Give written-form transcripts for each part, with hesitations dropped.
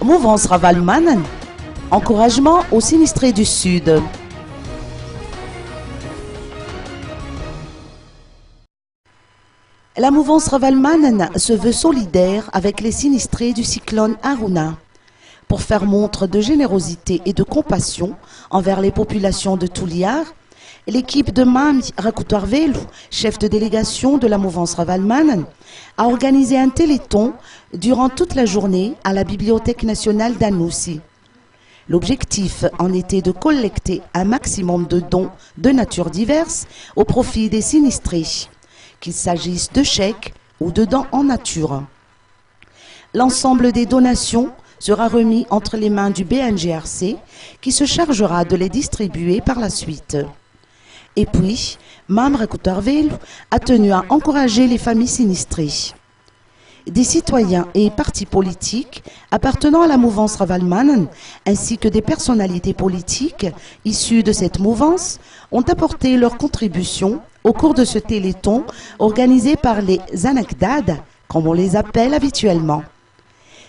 Mouvance Ravalman, encouragement aux sinistrés du Sud. La mouvance Ravalman se veut solidaire avec les sinistrés du cyclone Haruna pour faire montre de générosité et de compassion envers les populations de Tuliar. L'équipe de Mam Rakutarvelu, chef de délégation de la mouvance Ravalman, a organisé un téléthon durant toute la journée à la Bibliothèque nationale d'Anoussi. L'objectif en était de collecter un maximum de dons de nature diverses au profit des sinistrés, qu'il s'agisse de chèques ou de dons en nature. L'ensemble des donations sera remis entre les mains du BNGRC qui se chargera de les distribuer par la suite. Et puis, Mam Rakutarvelu a tenu à encourager les familles sinistrées. Des citoyens et partis politiques appartenant à la mouvance Ravalman, ainsi que des personnalités politiques issues de cette mouvance, ont apporté leur contribution au cours de ce téléthon organisé par les Zanakdad, comme on les appelle habituellement.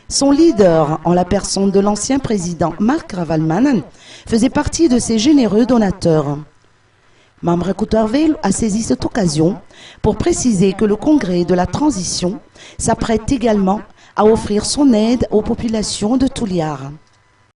Son leader, en la personne de l'ancien président Marc Ravalman, faisait partie de ces généreux donateurs. Mam Rakutarvelu a saisi cette occasion pour préciser que le Congrès de la Transition s'apprête également à offrir son aide aux populations de Tuliar.